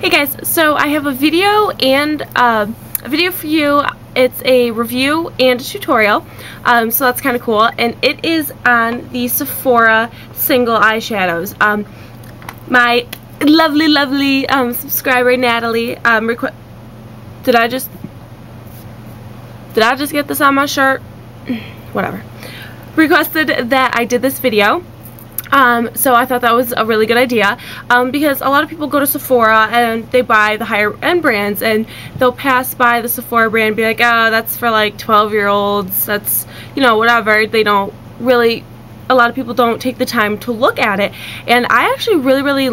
Hey guys, so I have a video and a video for you. It's a review and a tutorial, so that's kind of cool, and it is on the Sephora single eyeshadows. My lovely subscriber Natalie did I just get this on my shirt? Whatever. Requested that I did this video. So I thought that was a really good idea, because a lot of people go to Sephora and they buy the higher end brands, and they'll pass by the Sephora brand and be like, oh, that's for like 12-year-olds, that's, you know, whatever. They don't really, a lot of people don't take the time to look at it, and I actually really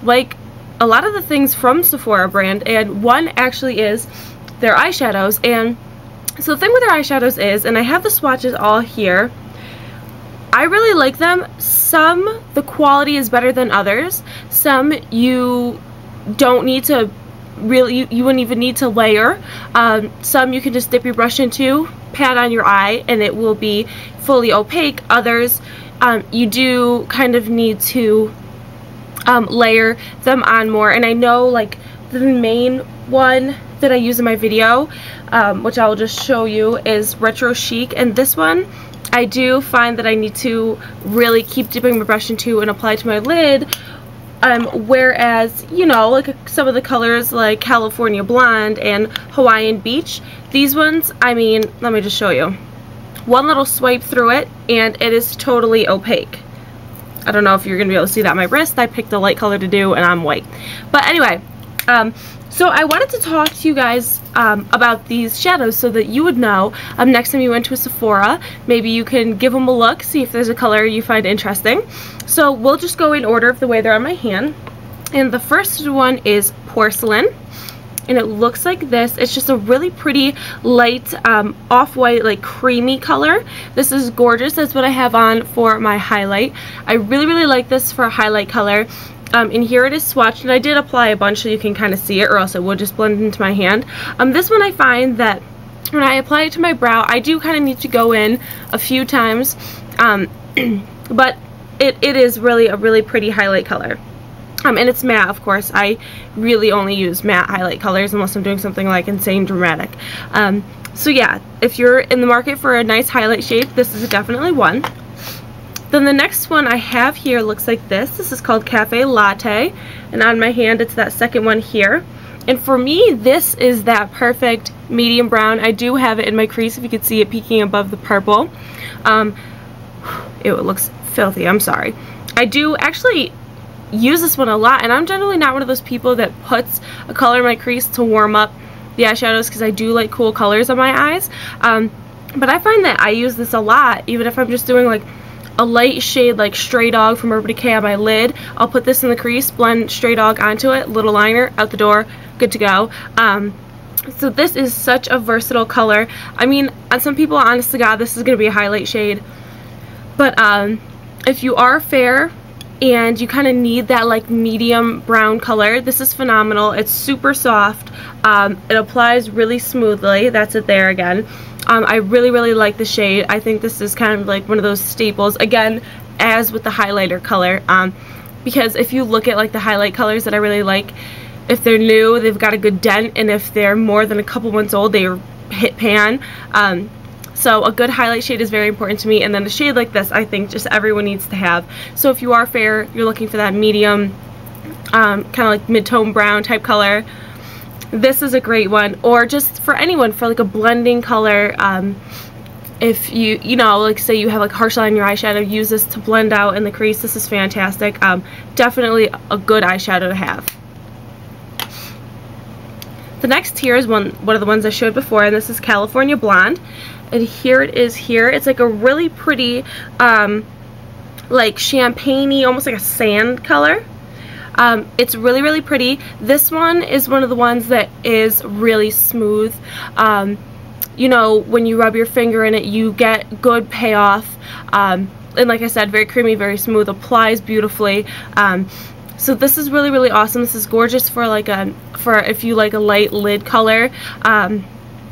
like a lot of the things from Sephora brand, and one actually is their eyeshadows. And so the thing with their eyeshadows is, and I have the swatches all here, I really like them. Some, the quality is better than others. Some you don't need to really, you wouldn't even need to layer. Some you can just dip your brush into, pat on your eye, and it will be fully opaque. Others, you do kind of need to layer them on more. And I know, like, the main one that I use in my video, which I'll just show you, is Retrochic, and this one I do find that I need to really keep dipping my brush into and apply to my lid, whereas, you know, like some of the colors like California Blonde and Hawaiian Beach, these ones, I mean, let me just show you. One little swipe through it and it is totally opaque. I don't know if you're going to be able to see that on my wrist. I picked a light color to do and I'm white. But anyway, so I wanted to talk to you guys about these shadows so that you would know next time you went to a Sephora, maybe you can give them a look, see if there's a color you find interesting. So we'll just go in order of the way they're on my hand. And the first one is Porcelain, and it looks like this. It's just a really pretty light off-white, like creamy color. This is gorgeous. That's what I have on for my highlight. I really like this for a highlight color. And here it is swatched, and I did apply a bunch so you can kind of see it, or else it would just blend into my hand. This one I find that when I apply it to my brow, I do kind of need to go in a few times, but it is really a really pretty highlight color. And it's matte, of course. I really only use matte highlight colors unless I'm doing something like insane dramatic. So yeah, if you're in the market for a nice highlight shade, this is definitely one. Then the next one I have here looks like this. This is called Cafe Latte, and on my hand it's that second one here. And for me, this is that perfect medium brown. I do have it in my crease, if you could see it peeking above the purple. It looks filthy, I'm sorry. I do actually use this one a lot, and I'm generally not one of those people that puts a color in my crease to warm up the eyeshadows, because I do like cool colors on my eyes. But I find that I use this a lot, even if I'm just doing like a light shade like Stray Dog from Urban Decay on my lid. I'll put this in the crease, blend Stray Dog onto it, little liner, out the door, good to go. So this is such a versatile color. I mean, on some people, honest to God, this is going to be a highlight shade. But if you are fair and you kind of need that like medium brown color, this is phenomenal. It's super soft. It applies really smoothly. That's it there again. I really like the shade. I think this is kind of like one of those staples, again, as with the highlighter color, because if you look at like the highlight colors that I really like, if they're new, they've got a good dent, and if they're more than a couple months old, they hit pan. So a good highlight shade is very important to me, and then a shade like this I think just everyone needs to have. So if you are fair, you're looking for that medium, kind of like mid-tone brown type color, this is a great one. Or just for anyone, for like a blending color, if you know, like say you have like harsh line in your eyeshadow, use this to blend out in the crease. This is fantastic. Definitely a good eyeshadow to have. The next here is one of the ones I showed before, and this is California Blonde, and here it is here. It's like a really pretty like champagne-y, almost like a sand color. It's really pretty. This one is one of the ones that is really smooth. You know, when you rub your finger in it, you get good payoff. And like I said, very creamy, very smooth, applies beautifully. So this is really awesome. This is gorgeous for like if you like a light lid color.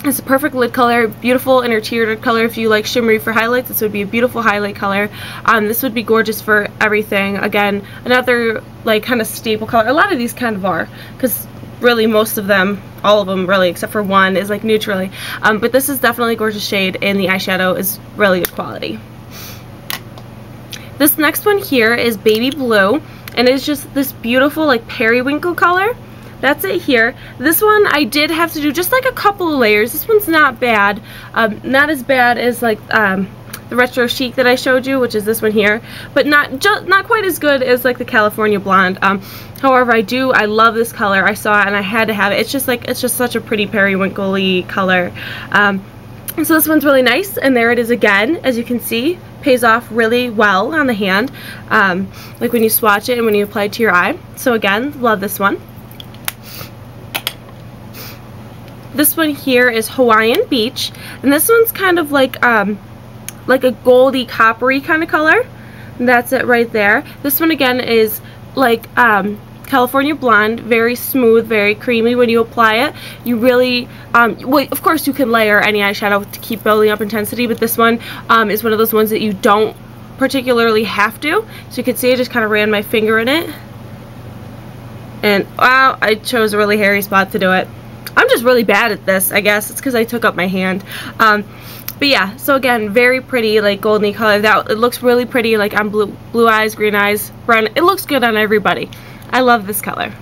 It's a perfect lid color, beautiful inner tear color. If you like shimmery for highlights, this would be a beautiful highlight color. This would be gorgeous for everything. Again, another like kind of staple color. A lot of these kind of are, because really most of them, all of them really, except for one, is like neutrally. But this is definitely a gorgeous shade, and the eyeshadow is really good quality. This next one here is Baby Blue, and it's just this beautiful like periwinkle color. That's it here. This one I did have to do just like a couple of layers. This one's not bad. Not as bad as like the Retro Chic that I showed you, which is this one here, but not quite as good as like the California Blonde. However, I love this color. I saw it and I had to have it. It's just such a pretty periwinkle-y color. So this one's really nice, and there it is again. As you can see, pays off really well on the hand, like when you swatch it and when you apply it to your eye. So again, love this one. This one here is Hawaiian Beach, and this one's kind of like a goldy coppery kind of color. And that's it right there. This one again is like California Blonde, very smooth, very creamy. When you apply it, you really, well, of course you can layer any eyeshadow to keep building up intensity, but this one is one of those ones that you don't particularly have to. So you can see I just kind of ran my finger in it, and wow, I chose a really hairy spot to do it. I'm just really bad at this, I guess. It's because I took up my hand. But yeah, so again, very pretty, like golden color. It looks really pretty, like on blue eyes, green eyes, brown. It looks good on everybody. I love this color.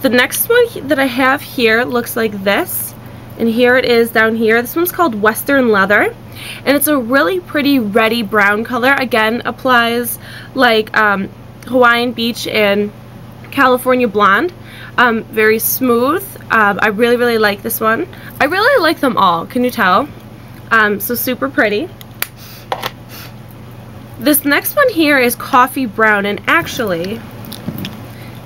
The next one that I have here looks like this. And here it is down here. This one's called Western Leather. And it's a really pretty reddy brown color. Again, applies like Hawaiian Beach and California Blonde. Very smooth. I really like this one. I really like them all, can you tell? So super pretty. This next one here is Coffee Brown, and actually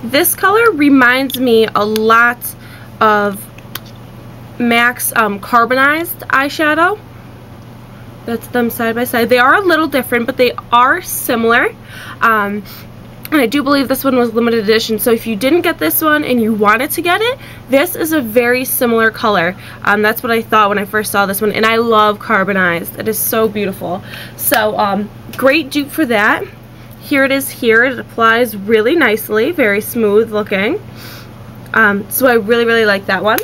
this color reminds me a lot of MAC's carbonized eyeshadow. That's them side by side. They are a little different, but they are similar. And I do believe this one was limited edition, so if you didn't get this one and you wanted to get it, this is a very similar color. That's what I thought when I first saw this one, and I love carbonized. It is so beautiful. So great dupe for that. Here it is here. It applies really nicely, very smooth looking. So I really like that one.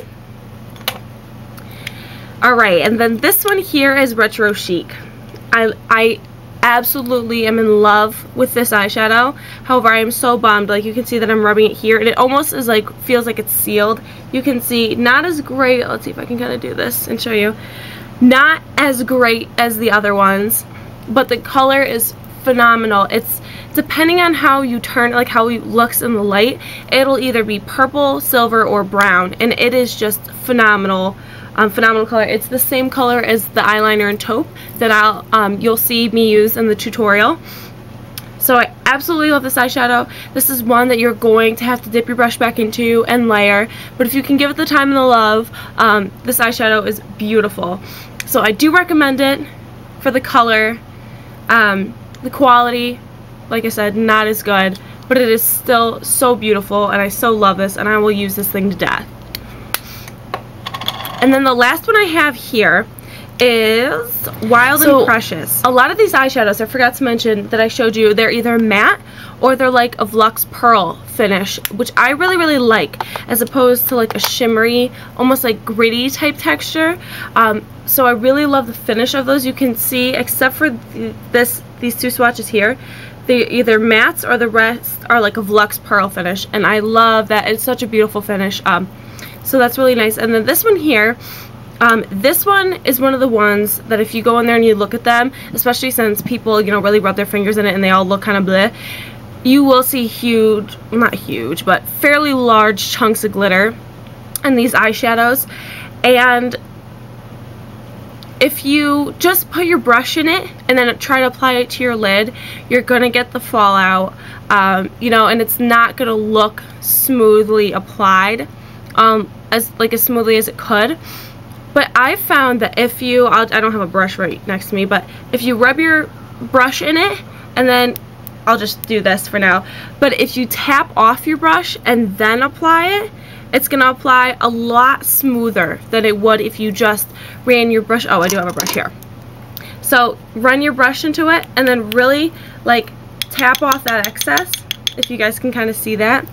Alright, and then this one here is Retro Chic. I absolutely am in love with this eyeshadow. However, I am so bummed. Like, you can see that I'm rubbing it here, and it almost is like, feels like it's sealed. You can see, not as great. Let's see if I can kind of do this and show you. Not as great as the other ones, but the color is phenomenal. It's depending on how you turn, like how it looks in the light, it'll either be purple, silver, or brown, and it is just phenomenal. Phenomenal color. It's the same color as the eyeliner and taupe that you'll see me use in the tutorial. So I absolutely love this eyeshadow. This is one that you're going to have to dip your brush back into and layer, but if you can give it the time and the love, this eyeshadow is beautiful. So I do recommend it for the color. The quality, like I said, not as good, but it is still so beautiful, and I so love this, and I will use this thing to death. And then the last one I have here is Wild and Precious. A lot of these eyeshadows, I forgot to mention that I showed you, they're either matte or they're like a Luxe Pearl finish, which I really like, as opposed to like a shimmery, almost like gritty type texture. So I really love the finish of those. You can see, except for these two swatches here, they're either mattes or the rest are like a Luxe Pearl finish, and I love that. It's such a beautiful finish. So that's really nice. And then this one here, this one is one of the ones that if you go in there and you look at them, especially since people, you know, really rub their fingers in it and they all look kind of bleh, you will see huge, not huge, but fairly large chunks of glitter in these eyeshadows. And if you just put your brush in it and then try to apply it to your lid, you're gonna get the fallout, you know, and it's not gonna look smoothly applied, as smoothly as it could. But I found that if you, I don't have a brush right next to me, but if you rub your brush in it, and then, I'll just do this for now, but if you tap off your brush and then apply it, it's going to apply a lot smoother than it would if you just ran your brush. Oh, I do have a brush here. So run your brush into it and then really like tap off that excess, if you guys can kind of see that,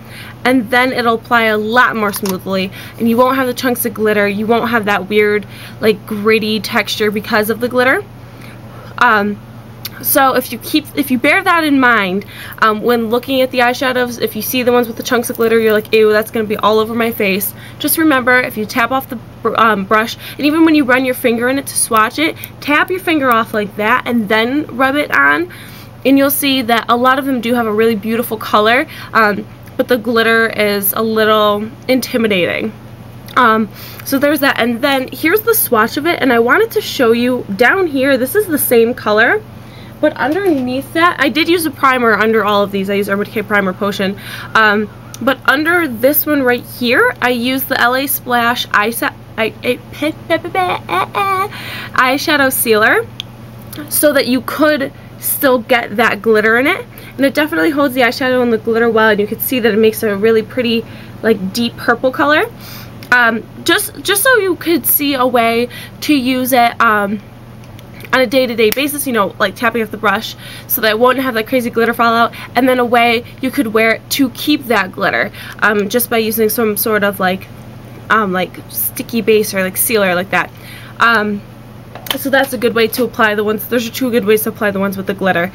and then it'll apply a lot more smoothly, and you won't have the chunks of glitter. You won't have that weird like gritty texture because of the glitter. So if you bear that in mind when looking at the eyeshadows, if you see the ones with the chunks of glitter, you're like, ew, that's going to be all over my face. Just remember, if you tap off the brush, and even when you run your finger in it to swatch it, tap your finger off like that and then rub it on, and you'll see that a lot of them do have a really beautiful color, but the glitter is a little intimidating. So there's that, and then here's the swatch of it, and I wanted to show you down here. This is the same color, but underneath that, I did use a primer under all of these. I used Urban Decay Primer Potion, but under this one right here, I used the LA Splash eyeshadow sealer, so that you could still get that glitter in it, and it definitely holds the eyeshadow and the glitter well, and you can see that it makes a really pretty like deep purple color. Just so you could see a way to use it on a day-to-day basis, you know, like tapping off the brush so that it won't have that crazy glitter fallout, and then a way you could wear it to keep that glitter, just by using some sort of like sticky base or like sealer like that. So that's a good way to apply the ones. Those are two good ways to apply the ones with the glitter.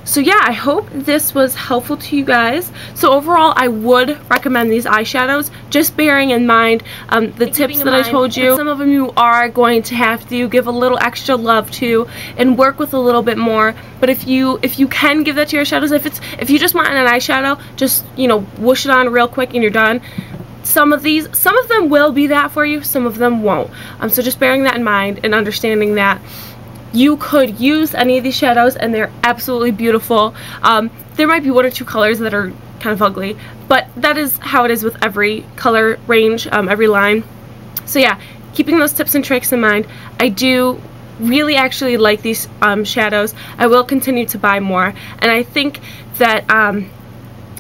So yeah, I hope this was helpful to you guys. So overall, I would recommend these eyeshadows, just bearing in mind the tips that I told you. Some of them you are going to have to give a little extra love to and work with a little bit more. But if you can give that to your shadows, if you just want an eyeshadow, just, you know, whoosh it on real quick and you're done. Some of them will be that for you, some of them won't. So just bearing that in mind and understanding that you could use any of these shadows and they're absolutely beautiful. There might be one or two colors that are kind of ugly, but that is how it is with every color range, every line. So yeah, keeping those tips and tricks in mind, I do really actually like these shadows. I will continue to buy more, and I think that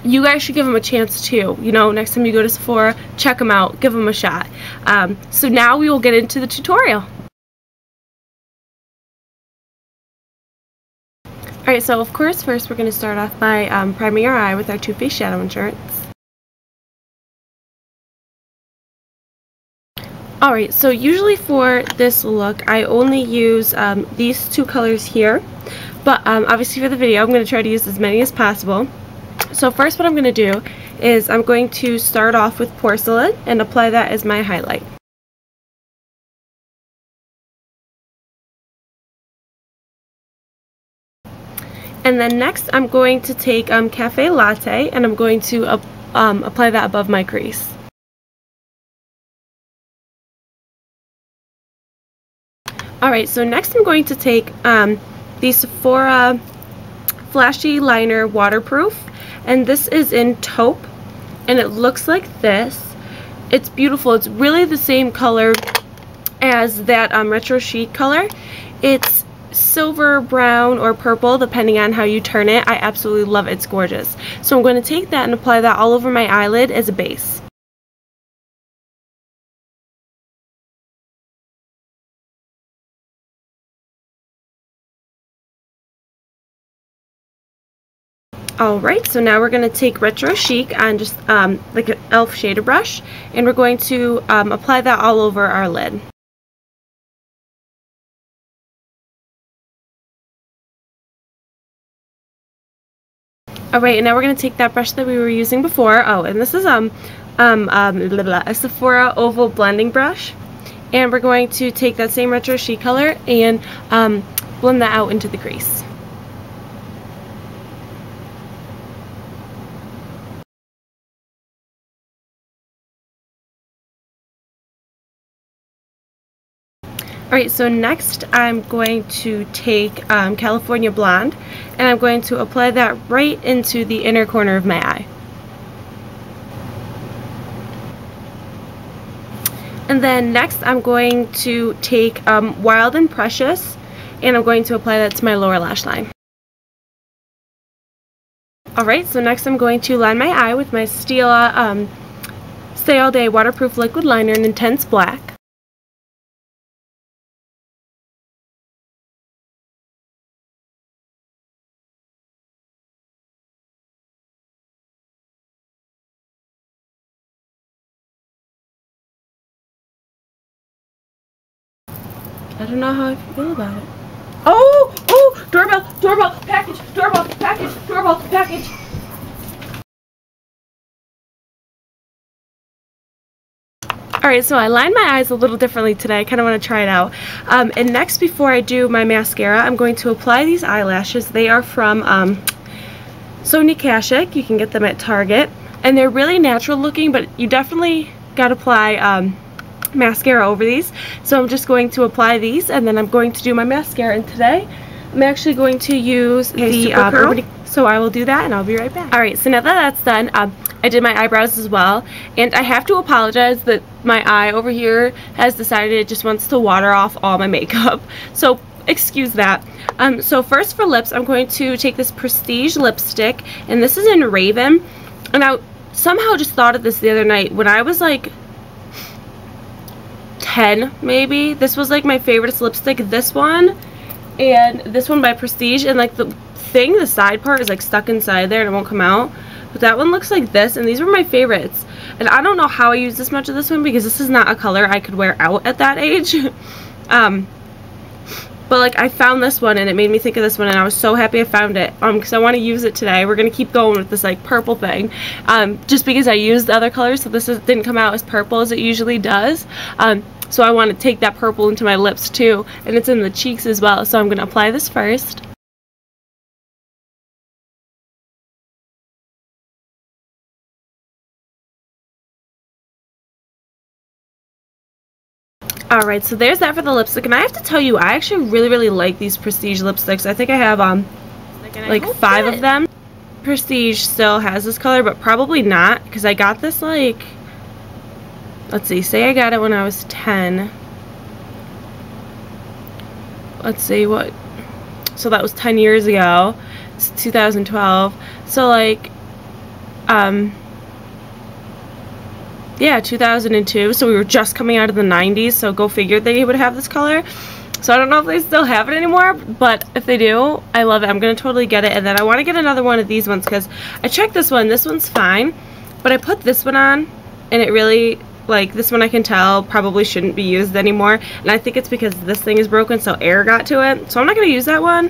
you guys should give them a chance too. You know, next time you go to Sephora, check them out, give them a shot. So now we will get into the tutorial. Alright, so of course first we're going to start off by priming our eye with our Too Faced Shadow Insurance. Alright, so usually for this look I only use these two colors here, but obviously for the video I'm going to try to use as many as possible. So first what I'm going to do is I'm going to start off with Porcelain and apply that as my highlight. And then next I'm going to take Cafe Latte and I'm going to apply that above my crease. Alright, so next I'm going to take the Sephora Flashy Liner Waterproof, and this is in taupe, and it looks like this. It's beautiful. It's really the same color as that retro chic color. It's silver brown or purple depending on how you turn it. I absolutely love it. It's gorgeous. So I'm going to take that and apply that all over my eyelid as a base. Alright, so now we're going to take Retro Chic on just like an e.l.f. shader brush, and we're going to apply that all over our lid. Alright, and now we're going to take that brush that we were using before, and this is a Sephora Oval Blending Brush, and we're going to take that same Retro Chic color and blend that out into the crease. Alright, so next I'm going to take California Blonde, and I'm going to apply that right into the inner corner of my eye. And then next I'm going to take Wild and Precious, and I'm going to apply that to my lower lash line. Alright, so next I'm going to line my eye with my Stila Stay All Day Waterproof Liquid Liner in Intense Black. I don't know how I feel about it. Oh! Oh! Doorbell! Doorbell! Package! Doorbell! Package! Doorbell! Package! Alright, so I lined my eyes a little differently today. I kind of want to try it out. And next, before I do my mascara, I'm going to apply these eyelashes. They are from Sonia Kashuk. You can get them at Target. And they're really natural looking, but you definitely got to apply mascara over these. So I'm just going to apply these, and then I'm going to do my mascara. And today I'm actually going to use the Urban, so I will do that and I'll be right back. Alright, so now that that's done, I did my eyebrows as well, and I have to apologize that my eye over here has decided it just wants to water off all my makeup, so excuse that. So first for lips, I'm going to take this Prestige lipstick, and this is in Raven, and I somehow just thought of this the other night when I was like 10 maybe. This was like my favorite lipstick, this one and this one by Prestige, and like the side part is like stuck inside there and it won't come out, but that one looks like this, and these were my favorites. And I don't know how I used this much of this one because this is not a color I could wear out at that age. But like I found this one and it made me think of this one, and I was so happy I found it because I want to use it today. We're gonna keep going with this like purple thing, just because I used the other colors, so this didn't come out as purple as it usually does. So I want to take that purple into my lips too, and it's in the cheeks as well, so I'm gonna apply this first. Alright, so there's that for the lipstick, and I have to tell you, I actually really like these Prestige lipsticks. I think I have like 5 of them. Prestige still has this color, but probably not, because I got this like, let's see, say I got it when I was 10. Let's see, what, so that was 10 years ago. It's 2012. So like, yeah, 2002, so we were just coming out of the 90s, so go figure they would have this color. So I don't know if they still have it anymore, but if they do, I love it. I'm going to totally get it, and then I want to get another one of these ones because I checked this one's fine, but I put this one on, and it really, like, this one I can tell probably shouldn't be used anymore, and I think it's because this thing is broken, so air got to it, so I'm not going to use that one.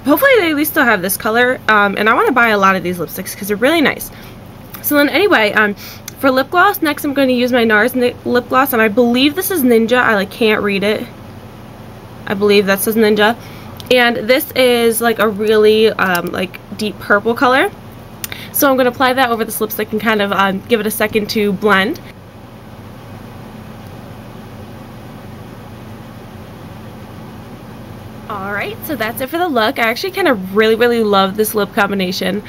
Hopefully they at least still have this color, and I want to buy a lot of these lipsticks because they're really nice. So then anyway, for lip gloss, next I'm going to use my NARS lip gloss, and I believe this is Ninja. I like can't read it. I believe that says Ninja, and this is like a really like deep purple color. So I'm going to apply that over this lipstick and kind of give it a second to blend. Alright, so that's it for the look. I actually kind of really love this lip combination.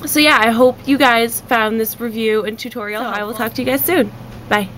So yeah, I hope you guys found this review and tutorial. I will talk to you guys soon. Bye.